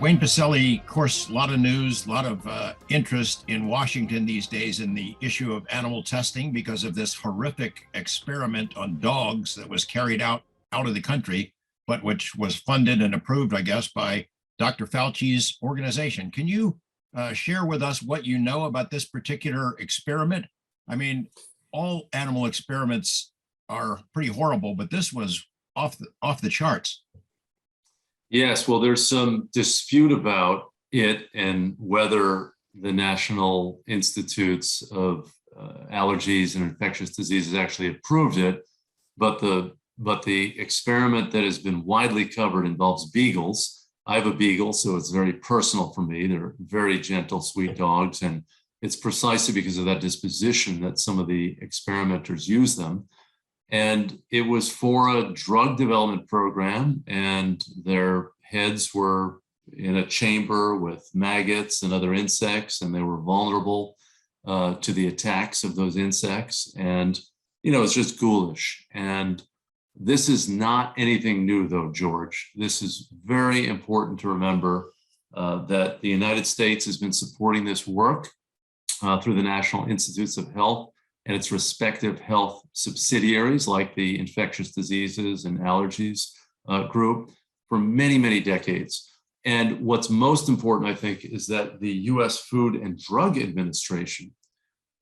Wayne Pacelle, of course, a lot of news, a lot of interest in Washington these days in the issue of animal testing because of this horrific experiment on dogs that was carried out of the country, but which was funded and approved, I guess, by Dr. Fauci's organization. Can you share with us what you know about this particular experiment? I mean, all animal experiments are pretty horrible, but this was off the charts. Yes, well, there's some dispute about it and whether the National Institutes of Allergies and Infectious Diseases actually approved it. But the experiment that has been widely covered involves beagles. I have a beagle, so it's very personal for me. They're very gentle, sweet dogs, and it's precisely because of that disposition that some of the experimenters use them. And it was for a drug development program, and their heads were in a chamber with maggots and other insects, and they were vulnerable to the attacks of those insects. And, it's just ghoulish. And this is not anything new, though, George. This is very important to remember that the United States has been supporting this work through the National Institutes of Health and its respective health subsidiaries like the Infectious Diseases and Allergies group for many, many decades. And what's most important, I think, is that the US Food and Drug Administration,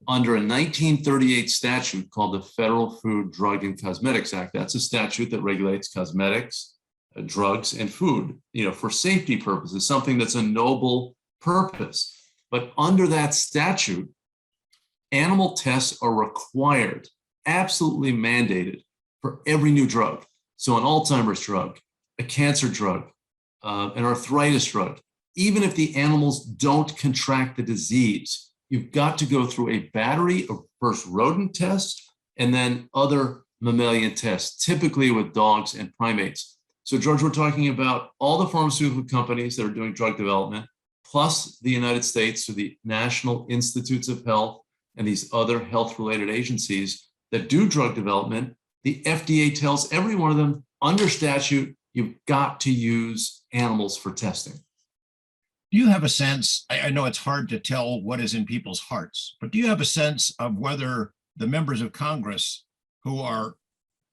under a 1938 statute called the Federal Food, Drug, and Cosmetics Act, that's a statute that regulates cosmetics, drugs, and food, for safety purposes, something that's a noble purpose. But under that statute, animal tests are required, absolutely mandated for every new drug. So an Alzheimer's drug, a cancer drug, an arthritis drug, even if the animals don't contract the disease, you've got to go through a battery of first rodent tests and then other mammalian tests, typically with dogs and primates. So George, we're talking about all the pharmaceutical companies that are doing drug development, plus the United States through the National Institutes of Health and these other health-related agencies that do drug development. The FDA tells every one of them, under statute, you've got to use animals for testing. Do you have a sense, I know it's hard to tell what is in people's hearts, but do you have a sense of whether the members of Congress who are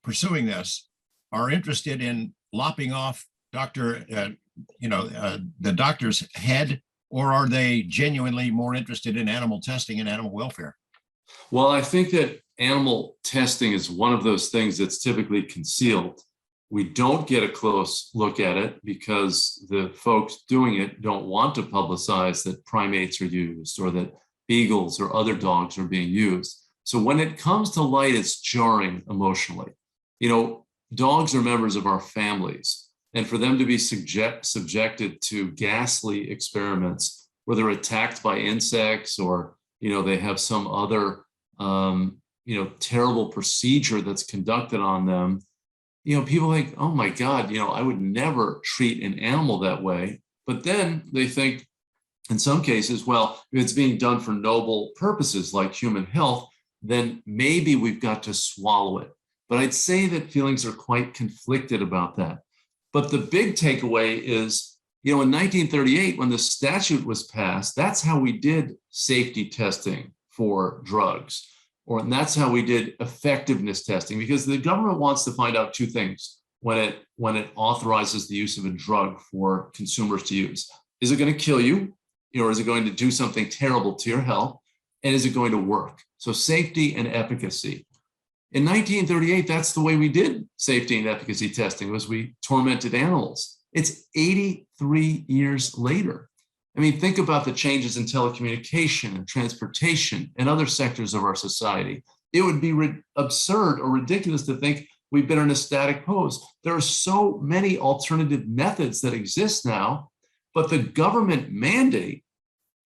pursuing this are interested in lopping off the doctor's head, or are they genuinely more interested in animal testing and animal welfare? Well, I think that animal testing is one of those things that's typically concealed. We don't get a close look at it because the folks doing it don't want to publicize that primates are used or that beagles or other dogs are being used. So when it comes to light, it's jarring emotionally. Dogs are members of our families. And for them to be subjected to ghastly experiments where they're attacked by insects or, they have some other, terrible procedure that's conducted on them, people think, oh my God, I would never treat an animal that way. But then they think, in some cases, well, if it's being done for noble purposes like human health, then maybe we've got to swallow it. But I'd say that feelings are quite conflicted about that. But the big takeaway is, in 1938, when the statute was passed, that's how we did safety testing for drugs, and that's how we did effectiveness testing, because the government wants to find out two things when it authorizes the use of a drug for consumers to use. Is it going to kill you, or is it going to do something terrible to your health? And is it going to work? So safety and efficacy. In 1938, that's the way we did safety and efficacy testing, was we tormented animals. It's 83 years later. I mean, think about the changes in telecommunication and transportation and other sectors of our society. It would be absurd or ridiculous to think we've been in a static pose. There are so many alternative methods that exist now, but the government mandate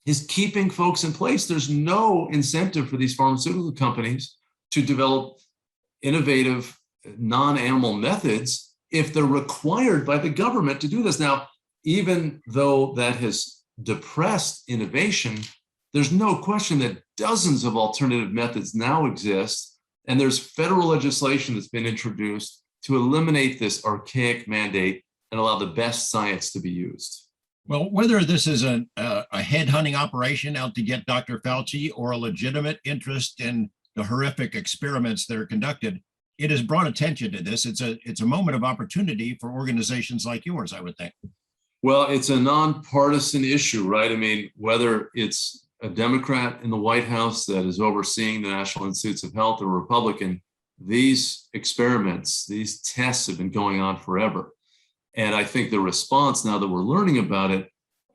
is keeping folks in place. There's no incentive for these pharmaceutical companies to develop innovative non-animal methods if they're required by the government to do this. Now, even though that has depressed innovation, there's no question that dozens of alternative methods now exist, and there's federal legislation that's been introduced to eliminate this archaic mandate and allow the best science to be used. Well, whether this is a headhunting operation out to get Dr. Fauci or a legitimate interest in the horrific experiments that are conducted, it has brought attention to this. It's a moment of opportunity for organizations like yours, I would think. Well, it's a nonpartisan issue, right? I mean, whether it's a Democrat in the White House that is overseeing the National Institutes of Health or a Republican, these experiments, these tests have been going on forever. And I think the response now that we're learning about it,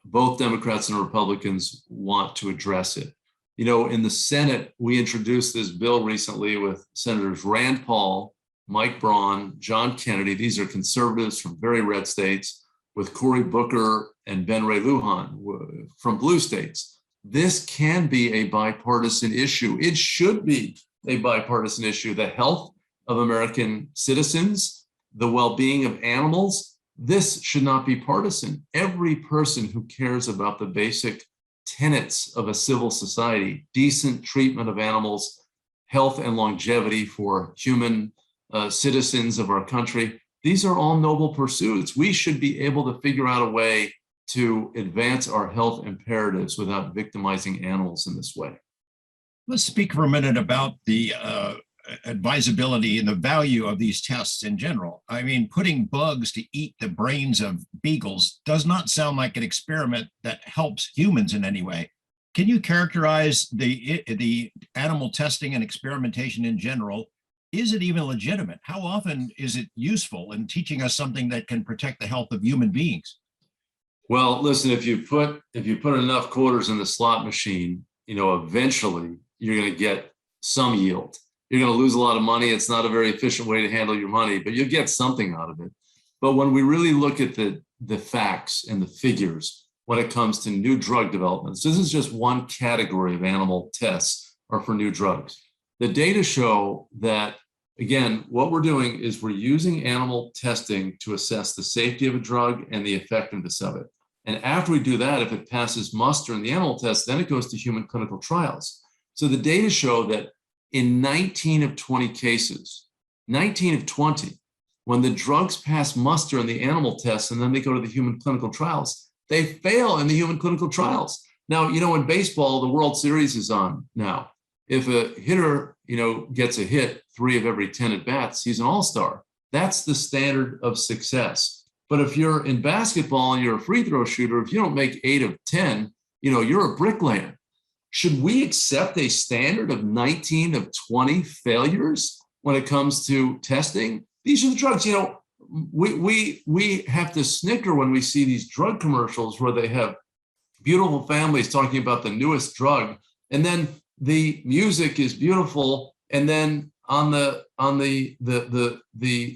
both Democrats and Republicans want to address it. You know, in the Senate, we introduced this bill recently with Senators Rand Paul, Mike Braun, John Kennedy. These are conservatives from very red states, with Cory Booker and Ben Ray Lujan from blue states. This can be a bipartisan issue. It should be a bipartisan issue. The health of American citizens, the well-being of animals, this should not be partisan. Every person who cares about the basic tenets of a civil society, decent treatment of animals, health and longevity for human citizens of our country, these are all noble pursuits. We should be able to figure out a way to advance our health imperatives without victimizing animals in this way. Let's speak for a minute about the advisability and the value of these tests in general. I mean, putting bugs to eat the brains of beagles does not sound like an experiment that helps humans in any way. Can you characterize the animal testing and experimentation in general? Is it even legitimate? How often is it useful in teaching us something that can protect the health of human beings? Well, listen, if you put enough quarters in the slot machine, you know, eventually you're going to get some yield. You're going to lose a lot of money. It's not a very efficient way to handle your money, but you'll get something out of it. But when we really look at the facts and the figures when it comes to new drug developments, this is just one category of animal tests or for new drugs. The data show that, again, what we're doing is we're using animal testing to assess the safety of a drug and the effectiveness of it. And after we do that, if it passes muster in the animal test, then it goes to human clinical trials. So the data show that in 19 of 20 cases, 19 of 20, when the drugs pass muster in the animal tests and then they go to the human clinical trials, they fail in the human clinical trials. Now, you know, in baseball, the World Series is on now. If a hitter, you know, gets a hit 3 of every 10 at bats, he's an all-star. That's the standard of success. But if you're in basketball and you're a free throw shooter, if you don't make 8 of 10, you know, you're a bricklayer. Should we accept a standard of 19 of 20 failures when it comes to testing? These are the drugs. You know, we have to snicker when we see these drug commercials where they have beautiful families talking about the newest drug, and then the music is beautiful, and then on the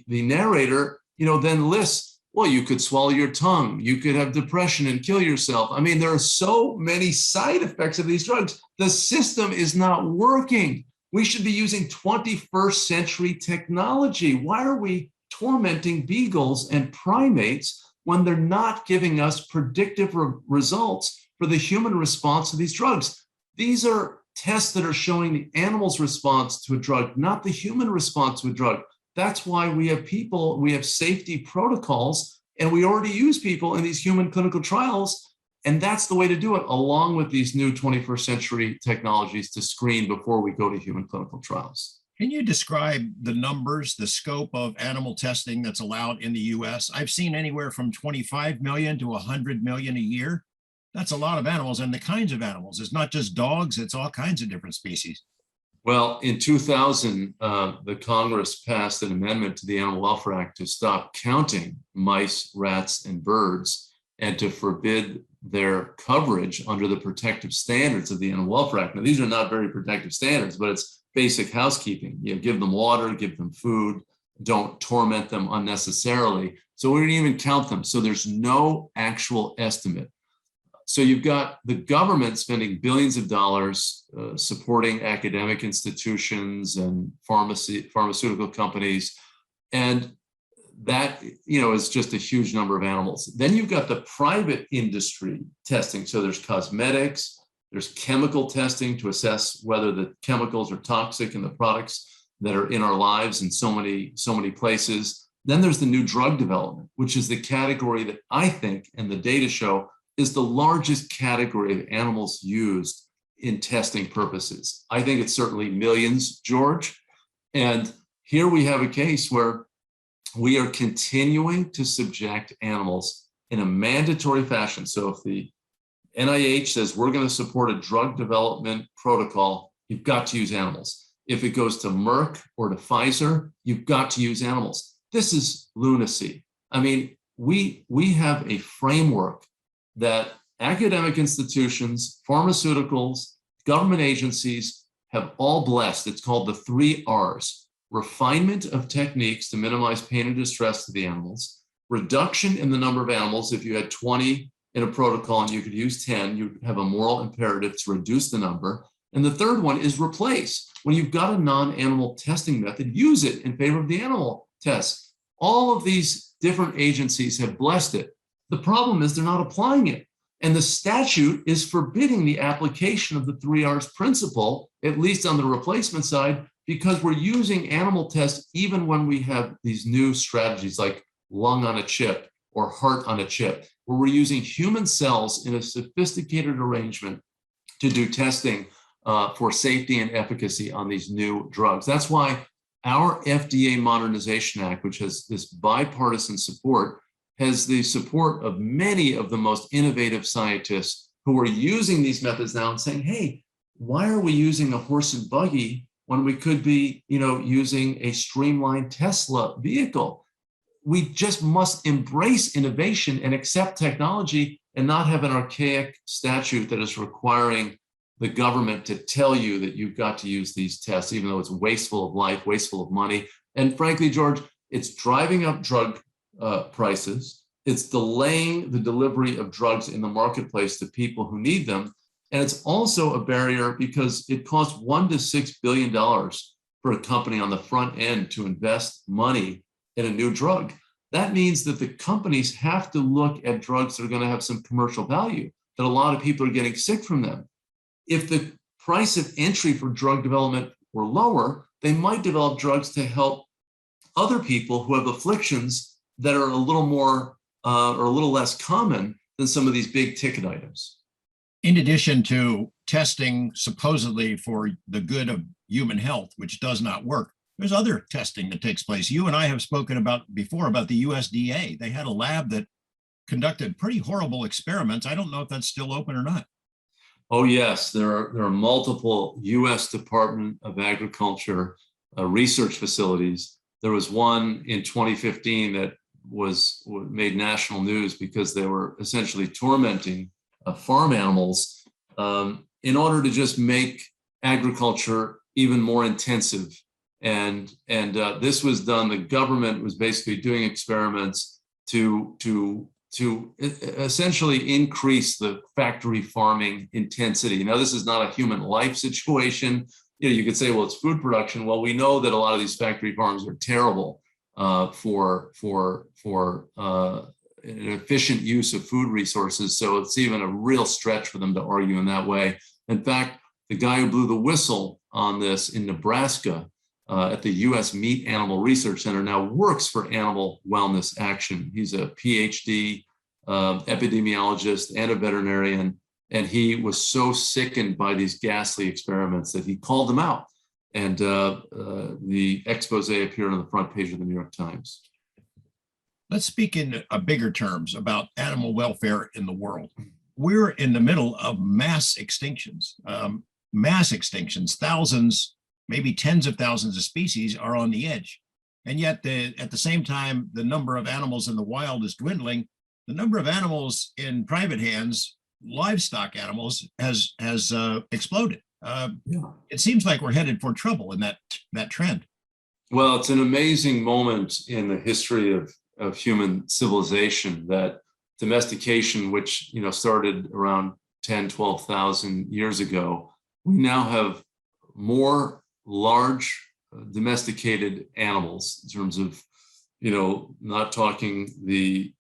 narrator, you know, then lists, well, you could swallow your tongue, you could have depression and kill yourself. I mean, there are so many side effects of these drugs. The system is not working. We should be using 21st century technology. Why are we tormenting beagles and primates when they're not giving us predictive results for the human response to these drugs? These are tests that are showing the animal's response to a drug, not the human response to a drug. That's why we have people, we have safety protocols, and we already use people in these human clinical trials. And that's the way to do it, along with these new 21st century technologies to screen before we go to human clinical trials. Can you describe the numbers, the scope of animal testing that's allowed in the US? I've seen anywhere from 25 million to 100 million a year. That's a lot of animals, and the kinds of animals. It's not just dogs, it's all kinds of different species. Well, in 2000, the Congress passed an amendment to the Animal Welfare Act to stop counting mice, rats, and birds, and to forbid their coverage under the protective standards of the Animal Welfare Act. Now, these are not very protective standards, but it's basic housekeeping. You know, give them water, give them food, don't torment them unnecessarily. So we didn't even count them. So there's no actual estimate. So you've got the government spending billions of dollars supporting academic institutions and pharmaceutical companies. And that, you know, is just a huge number of animals. Then you've got the private industry testing. So there's cosmetics, there's chemical testing to assess whether the chemicals are toxic in the products that are in our lives in so many places. Then there's the new drug development, which is the category that I think, and the data show, is the largest category of animals used in testing purposes. I think it's certainly millions, George. And here we have a case where we are continuing to subject animals in a mandatory fashion. So if the NIH says we're going to support a drug development protocol, you've got to use animals. If it goes to Merck or to Pfizer, you've got to use animals. This is lunacy. I mean, we have a framework that academic institutions, pharmaceuticals, government agencies have all blessed. It's called the 3 R's: refinement of techniques to minimize pain and distress to the animals, reduction in the number of animals. If you had 20 in a protocol and you could use 10, you have a moral imperative to reduce the number. And the third one is replace. When you've got a non-animal testing method, use it in favor of the animal tests. All of these different agencies have blessed it. The problem is they're not applying it. And the statute is forbidding the application of the 3 R's principle, at least on the replacement side, because we're using animal tests even when we have these new strategies like lung on a chip or heart on a chip, where we're using human cells in a sophisticated arrangement to do testing for safety and efficacy on these new drugs. That's why our FDA Modernization Act, which has this bipartisan support, has the support of many of the most innovative scientists who are using these methods now and saying, hey, why are we using a horse and buggy when we could be, using a streamlined Tesla vehicle? We just must embrace innovation and accept technology and not have an archaic statute that is requiring the government to tell you that you've got to use these tests, even though it's wasteful of life, wasteful of money. And frankly, George, it's driving up drug prices. It's delaying the delivery of drugs in the marketplace to people who need them. And it's also a barrier because it costs $1 to $6 billion for a company on the front end to invest money in a new drug. That means that the companies have to look at drugs that are going to have some commercial value, that a lot of people are getting sick from them. If the price of entry for drug development were lower, they might develop drugs to help other people who have afflictions that are a little more or a little less common than some of these big ticket items. In addition to testing supposedly for the good of human health, which does not work, there's other testing that takes place. You and I have spoken about before about the USDA. They had a lab that conducted pretty horrible experiments. I don't know if that's still open or not. Oh, yes, there are multiple U.S. Department of Agriculture research facilities. There was one in 2015 that made national news because they were essentially tormenting farm animals in order to just make agriculture even more intensive. And this was done. The government was basically doing experiments to essentially increase the factory farming intensity. Now, this is not a human life situation. You could say, well, it's food production. Well, we know that a lot of these factory farms are terrible for an efficient use of food resources. So it's even a real stretch for them to argue in that way. In fact, the guy who blew the whistle on this in Nebraska at the U.S. Meat Animal Research Center now works for Animal Wellness Action. He's a PhD epidemiologist and a veterinarian, and he was so sickened by these ghastly experiments that he called them out. And the expose appeared on the front page of the New York Times. Let's speak in bigger terms about animal welfare in the world. We're in the middle of mass extinctions. Thousands, maybe tens of thousands of species are on the edge. And yet at the same time, the number of animals in the wild is dwindling. The number of animals in private hands, livestock animals, has exploded. It seems like we're headed for trouble in that trend. Well, it's an amazing moment in the history of human civilization, that domestication, which started around 10, 12,000 years ago, we now have more large domesticated animals in terms of, not talking the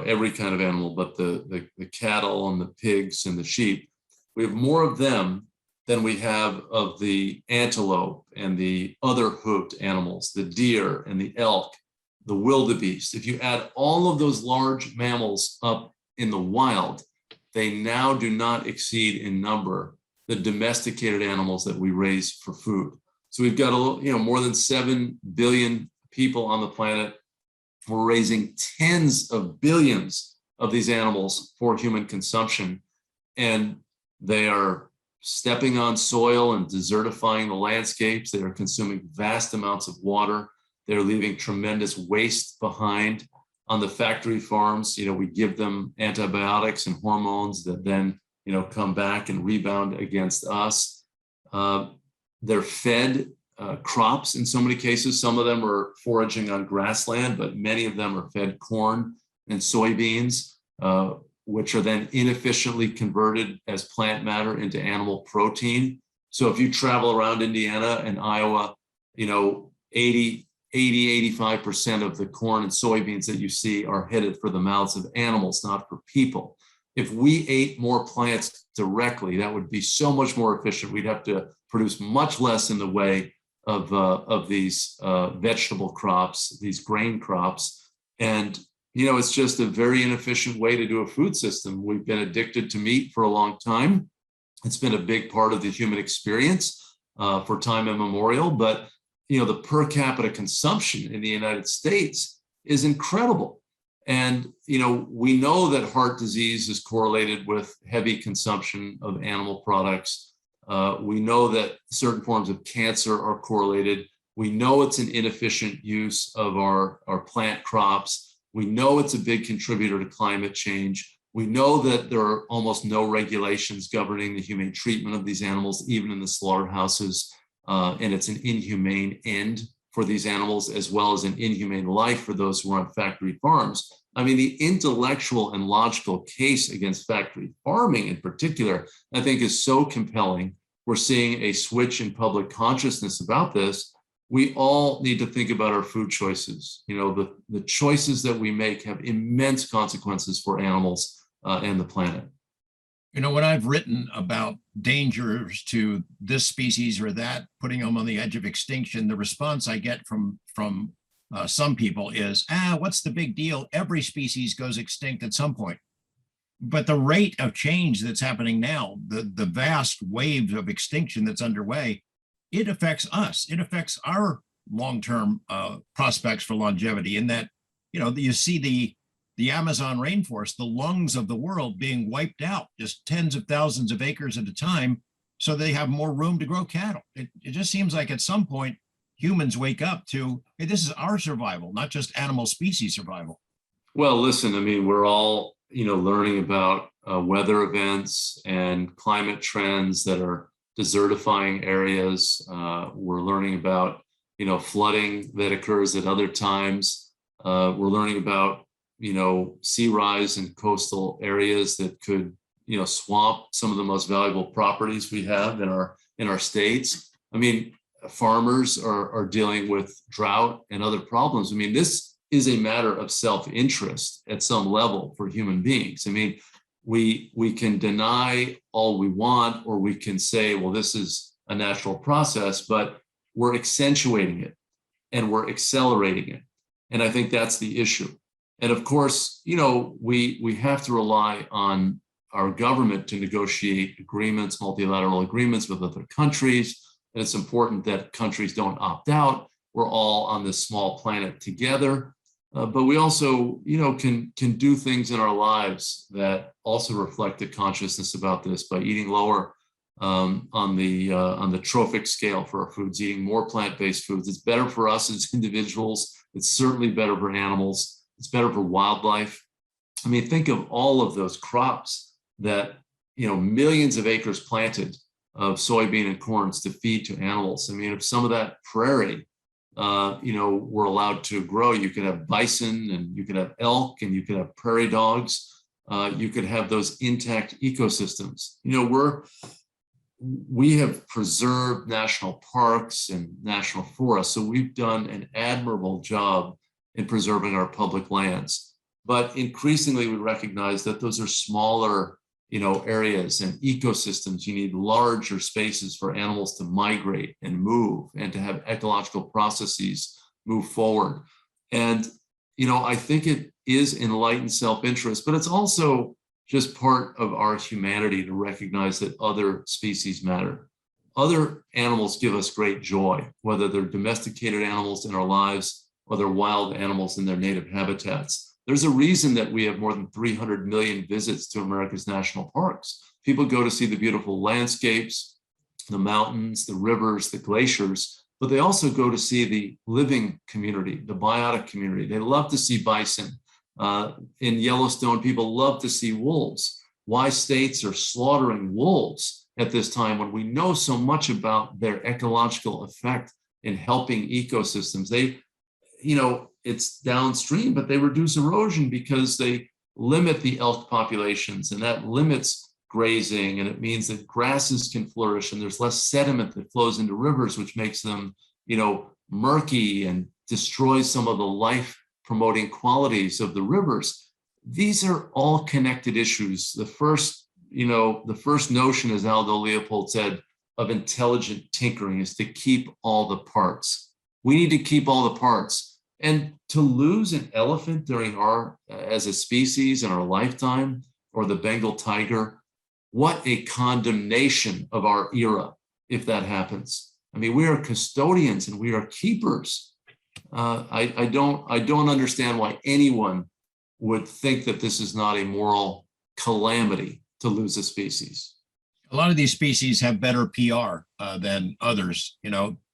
every kind of animal, but the cattle and the pigs and the sheep. We have more of them than we have of the antelope and the other hoofed animals, the deer and the elk, the wildebeest. If you add all of those large mammals up in the wild, they now do not exceed in number the domesticated animals that we raise for food. So we've got more than 7 billion people on the planet. We're raising tens of billions of these animals for human consumption, and they are stepping on soil and desertifying the landscapes. They are consuming vast amounts of water. They're leaving tremendous waste behind. On the factory farms, we give them antibiotics and hormones that then, come back and rebound against us. They're fed crops in so many cases. Some of them are foraging on grassland, but many of them are fed corn and soybeans, which are then inefficiently converted as plant matter into animal protein. So if you travel around Indiana and Iowa, 85% of the corn and soybeans that you see are headed for the mouths of animals, not for people. If we ate more plants directly, that would be so much more efficient. We'd have to produce much less in the way of these vegetable crops, these grain crops. And, it's just a very inefficient way to do a food system. We've been addicted to meat for a long time. It's been a big part of the human experience for time immemorial, but the per capita consumption in the United States is incredible. And, we know that heart disease is correlated with heavy consumption of animal products. We know that certain forms of cancer are correlated. We know it's an inefficient use of our plant crops. We know it's a big contributor to climate change. We know that there are almost no regulations governing the humane treatment of these animals, even in the slaughterhouses. And it's an inhumane end for these animals, as well as an inhumane life for those who are on factory farms. I mean, the intellectual and logical case against factory farming in particular, I think is so compelling. We're seeing a switch in public consciousness about this. We all need to think about our food choices. The choices that we make have immense consequences for animals and the planet. When I've written about dangers to this species or that, putting them on the edge of extinction, the response I get from some people is, what's the big deal? Every species goes extinct at some point. But the rate of change that's happening now, the vast wave of extinction that's underway, it affects us. It affects our long-term prospects for longevity, in that, you see the Amazon rainforest, the lungs of the world, being wiped out, just tens of thousands of acres at a time, so they have more room to grow cattle. It just seems like at some point humans wake up to, hey, this is our survival, not just animal species survival. Well, listen, I mean, we're all, learning about weather events and climate trends that are desertifying areas. We're learning about, flooding that occurs at other times. We're learning about, sea rise in coastal areas that could, swamp some of the most valuable properties we have in our states. I mean, farmers are dealing with drought and other problems. I mean, this is a matter of self-interest at some level for human beings. I mean, we can deny all we want, or we can say, well, this is a natural process, but we're accentuating it and we're accelerating it. And I think that's the issue. And of course, we have to rely on our government to negotiate agreements, multilateral agreements with other countries. And it's important that countries don't opt out. We're all on this small planet together. But we also, can do things in our lives that also reflect a consciousness about this by eating lower on the trophic scale for our foods, eating more plant-based foods. It's better for us as individuals. It's certainly better for animals. It's better for wildlife. I mean, think of all of those crops that, millions of acres planted of soybean and corns to feed to animals. I mean, if some of that prairie, were allowed to grow, you could have bison and you could have elk and you could have prairie dogs. You could have those intact ecosystems. We have preserved national parks and national forests. So we've done an admirable job in preserving our public lands. But increasingly, we recognize that those are smaller, areas and ecosystems. You need larger spaces for animals to migrate and move and to have ecological processes move forward. And, I think it is enlightened self-interest, but it's also just part of our humanity to recognize that other species matter. Other animals give us great joy, whether they're domesticated animals in our lives or they're wild animals in their native habitats. There's a reason that we have more than 300 million visits to America's national parks. People go to see the beautiful landscapes, the mountains, the rivers, the glaciers, but they also go to see the living community, the biotic community. They love to see bison. In Yellowstone, people love to see wolves. Why states are slaughtering wolves at this time when we know so much about their ecological effect in helping ecosystems? It's downstream, but they reduce erosion because they limit the elk populations, and that limits grazing, and it means that grasses can flourish and there's less sediment that flows into rivers, which makes them, murky and destroys some of the life promoting qualities of the rivers. These are all connected issues. The first notion, as Aldo Leopold said, of intelligent tinkering is to keep all the parts. We need to keep all the parts. And to lose an elephant during as a species in our lifetime, or the Bengal tiger, what a condemnation of our era if that happens. I mean, we are custodians and we are keepers. I don't understand why anyone would think that this is not a moral calamity to lose a species. A lot of these species have better PR than others,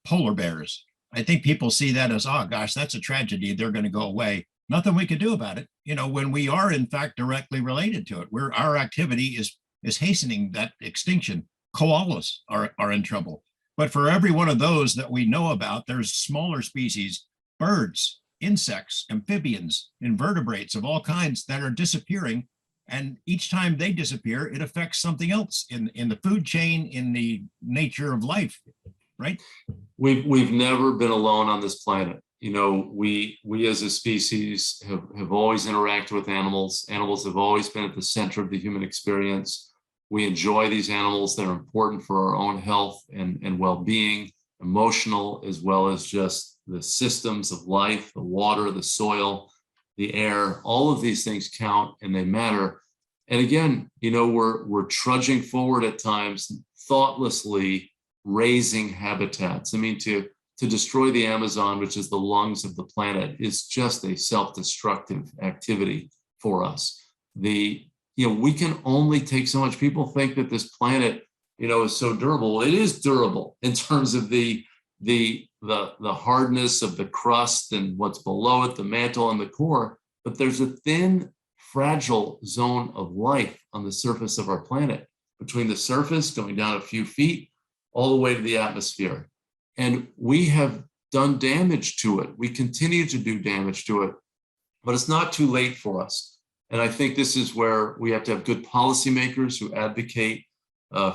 polar bears. I think people see that as, oh gosh, that's a tragedy. They're going to go away. Nothing we can do about it. When we are in fact directly related to it, our activity is hastening that extinction. Koalas are in trouble. But for every one of those that we know about, there's smaller species, birds, insects, amphibians, invertebrates of all kinds that are disappearing. And each time they disappear, it affects something else in the food chain, in the nature of life, right? We've never been alone on this planet. We as a species have always interacted with animals. Animals have always been at the center of the human experience. We enjoy these animals that are important for our own health and well-being, emotional, as well as just the systems of life, the water, the soil, the air. All of these things count and they matter. And again, we're trudging forward at times, thoughtlessly raising habitats. I mean, to destroy the Amazon, which is the lungs of the planet, is just a self-destructive activity for us. We can only take so much. People think that this planet, is so durable. It is durable in terms of the hardness of the crust and what's below it, the mantle and the core. But there's a thin, fragile zone of life on the surface of our planet, between the surface going down a few feet all the way to the atmosphere. And we have done damage to it. We continue to do damage to it, but it's not too late for us. And I think this is where we have to have good policymakers who advocate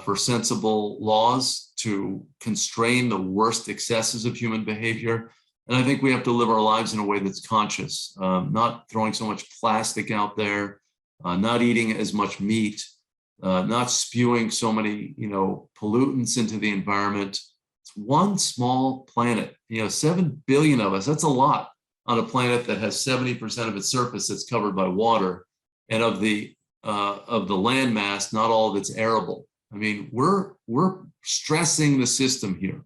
for sensible laws to constrain the worst excesses of human behavior. And I think we have to live our lives in a way that's conscious, not throwing so much plastic out there, not eating as much meat, not spewing so many, pollutants into the environment. It's one small planet, 7 billion of us. That's a lot on a planet that has 70% of its surface that's covered by water, and of the land mass, not all of it's arable. I mean, we're stressing the system here.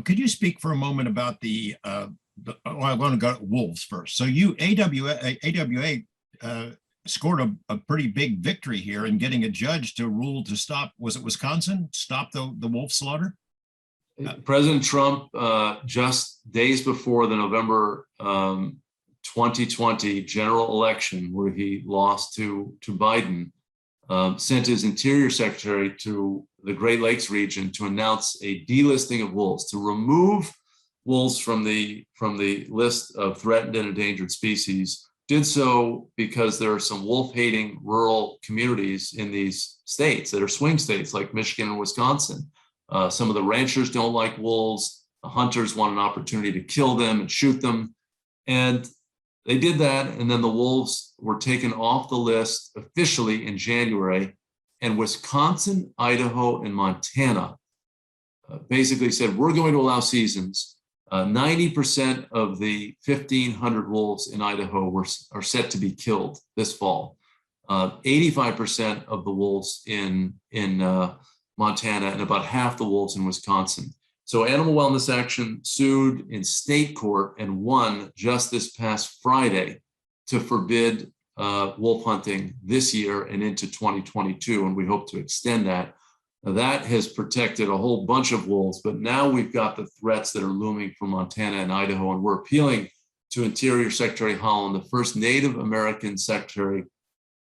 Could you speak for a moment about I want to go to wolves first. So AWA scored a pretty big victory here in getting a judge to rule to stop, was it Wisconsin, stop the wolf slaughter? President Trump, just days before the November 2020 general election, where he lost to Biden, sent his Interior Secretary to the Great Lakes region to announce a delisting of wolves, to remove wolves from the list of threatened and endangered species. Did so because there are some wolf-hating rural communities in these states that are swing states like Michigan and Wisconsin. Some of the ranchers don't like wolves. The hunters want an opportunity to kill them and shoot them. And they did that, and then the wolves were taken off the list officially in January. And Wisconsin, Idaho, and Montana basically said, we're going to allow seasons. 90% of the 1,500 wolves in Idaho are set to be killed this fall. 85% of the wolves in Montana, and about half the wolves in Wisconsin. So Animal Wellness Action sued in state court and won just this past Friday to forbid wolf hunting this year and into 2022, and we hope to extend that. That has protected a whole bunch of wolves, but now we've got the threats that are looming from Montana and Idaho, and we're appealing to Interior Secretary Holland, the first Native American secretary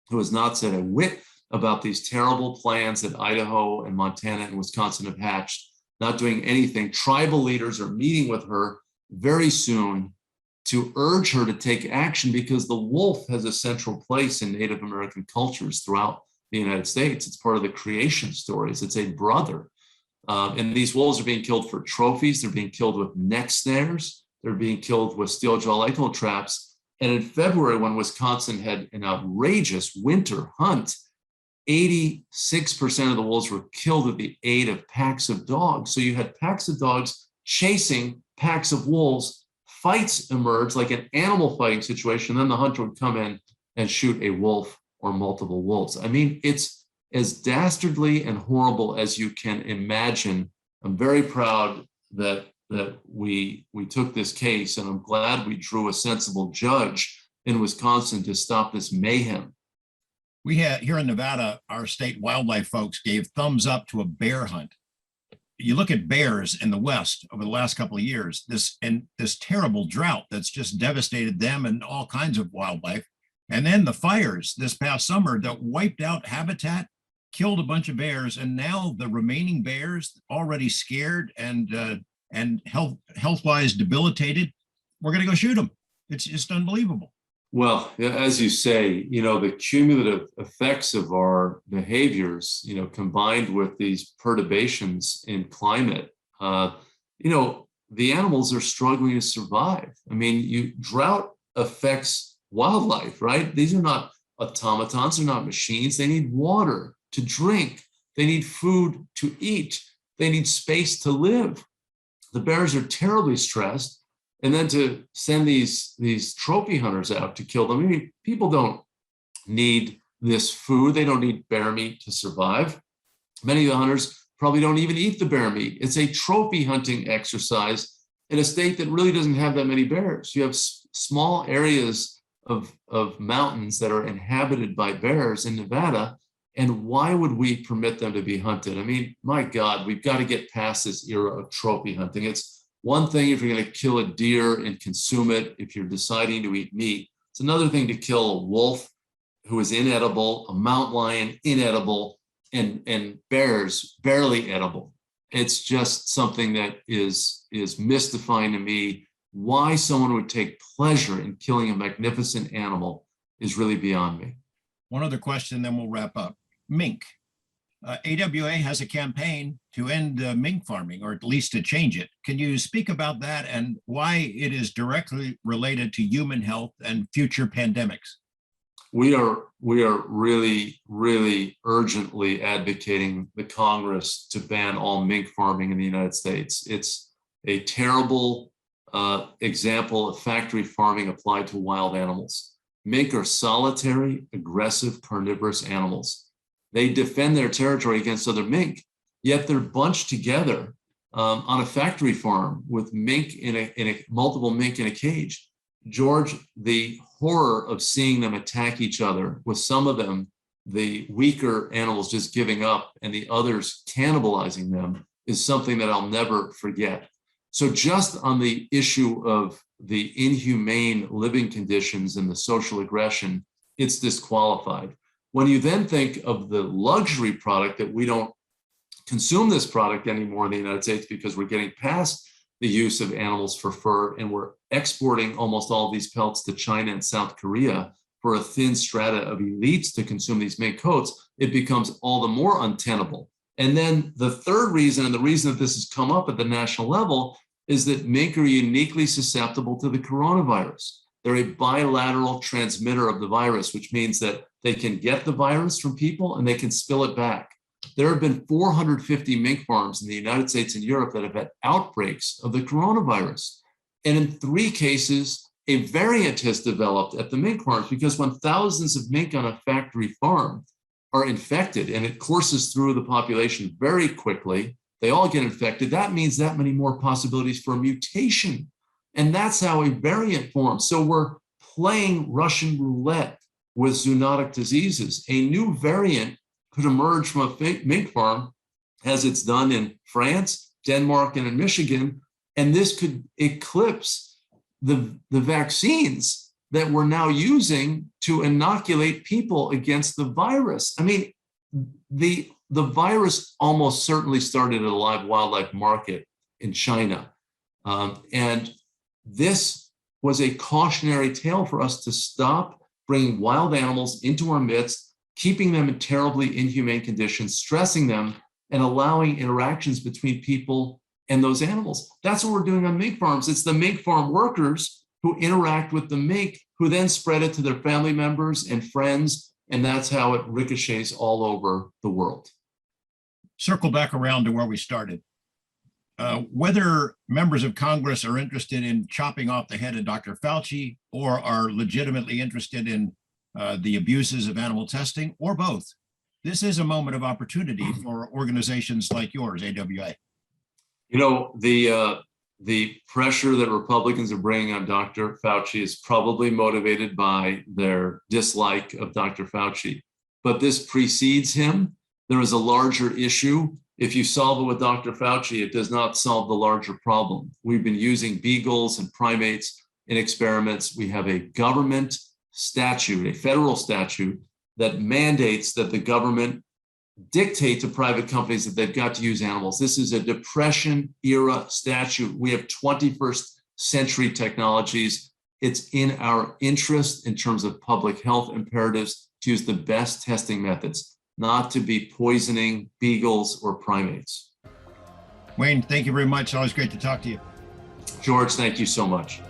who has not said a whit about these terrible plans that Idaho and Montana and Wisconsin have hatched, not doing anything. Tribal leaders are meeting with her very soon to urge her to take action, because the wolf has a central place in Native American cultures throughout the United States. It's part of the creation stories. It's a brother. And these wolves are being killed for trophies. They're being killed with neck snares. They're being killed with steel jaw echo traps. And in February, when Wisconsin had an outrageous winter hunt, 86% of the wolves were killed with the aid of packs of dogs. So you had packs of dogs chasing packs of wolves. Fights emerged, like an animal fighting situation. Then the hunter would come in and shoot a wolf or multiple wolves. I mean, it's as dastardly and horrible as you can imagine. I'm very proud that we took this case, and I'm glad we drew a sensible judge in Wisconsin to stop this mayhem. We had here in Nevada, our state wildlife folks gave thumbs up to a bear hunt. You look at bears in the West over the last couple of years, this terrible drought that's just devastated them and all kinds of wildlife. And then the fires this past summer that wiped out habitat, killed a bunch of bears, and now the remaining bears, already scared and health-wise debilitated, we're going to go shoot them. It's just unbelievable. Well, as you say, the cumulative effects of our behaviors, combined with these perturbations in climate, the animals are struggling to survive. I mean, drought affects wildlife, right? These are not automatons, they're not machines. They need water to drink. They need food to eat. They need space to live. The bears are terribly stressed. And then to send these trophy hunters out to kill them. I mean, people don't need this food. They don't need bear meat to survive. Many of the hunters probably don't even eat the bear meat. It's a trophy hunting exercise in a state that really doesn't have that many bears. You have small areas of mountains that are inhabited by bears in Nevada. And why would we permit them to be hunted? I mean, my God, we've got to get past this era of trophy hunting. It's one thing if you're going to kill a deer and consume it, if you're deciding to eat meat. It's another thing to kill a wolf who is inedible, a mountain lion inedible, and bears barely edible. It's just something that is mystifying to me. Why someone would take pleasure in killing a magnificent animal is really beyond me. One other question, then we'll wrap up. Mink. AWA has a campaign to end mink farming, or at least to change it. Can you speak about that and why it is directly related to human health and future pandemics? We are really, really urgently advocating the Congress to ban all mink farming in the United States. It's a terrible example of factory farming applied to wild animals. Mink are solitary, aggressive, carnivorous animals. They defend their territory against other mink, yet they're bunched together on a factory farm with mink multiple mink in a cage. George, the horror of seeing them attack each other, with some of them, the weaker animals just giving up and the others cannibalizing them, is something that I'll never forget. So just on the issue of the inhumane living conditions and the social aggression, it's disqualified. When you then think of the luxury product, that we don't consume this product anymore in the United States because we're getting past the use of animals for fur, and we're exporting almost all of these pelts to China and South Korea for a thin strata of elites to consume these mink coats, it becomes all the more untenable. And then the third reason, and the reason that this has come up at the national level, is that mink are uniquely susceptible to the coronavirus. They're a bilateral transmitter of the virus, which means that they can get the virus from people and they can spill it back. There have been 450 mink farms in the United States and Europe that have had outbreaks of the coronavirus. And in 3 cases, a variant has developed at the mink farms, because when thousands of mink on a factory farm are infected and it courses through the population very quickly, they all get infected. That means that many more possibilities for mutation. And that's how a variant forms. So we're playing Russian roulette with zoonotic diseases. A new variant could emerge from a mink farm, as it's done in France, Denmark, and in Michigan. And this could eclipse the vaccines that we're now using to inoculate people against the virus. I mean, the virus almost certainly started at a live wildlife market in China. And this was a cautionary tale for us to stop bringing wild animals into our midst, keeping them in terribly inhumane conditions, stressing them, and allowing interactions between people and those animals. That's what we're doing on mink farms. It's the mink farm workers who interact with the mink, who then spread it to their family members and friends, and that's how it ricochets all over the world. Circle back around to where we started. Whether members of Congress are interested in chopping off the head of Dr. Fauci or are legitimately interested in the abuses of animal testing, or both, this is a moment of opportunity for organizations like yours, AWA. You know, the pressure that Republicans are bringing on Dr. Fauci is probably motivated by their dislike of Dr. Fauci, but this precedes him. There is a larger issue. If you solve it with Dr. Fauci, it does not solve the larger problem. We've been using beagles and primates in experiments. We have a government statute, a federal statute, that mandates that the government dictate to private companies that they've got to use animals. This is a Depression era statute. We have 21st century technologies. It's in our interest in terms of public health imperatives to use the best testing methods, not to be poisoning beagles or primates. Wayne, thank you very much. Always great to talk to you. George, thank you so much.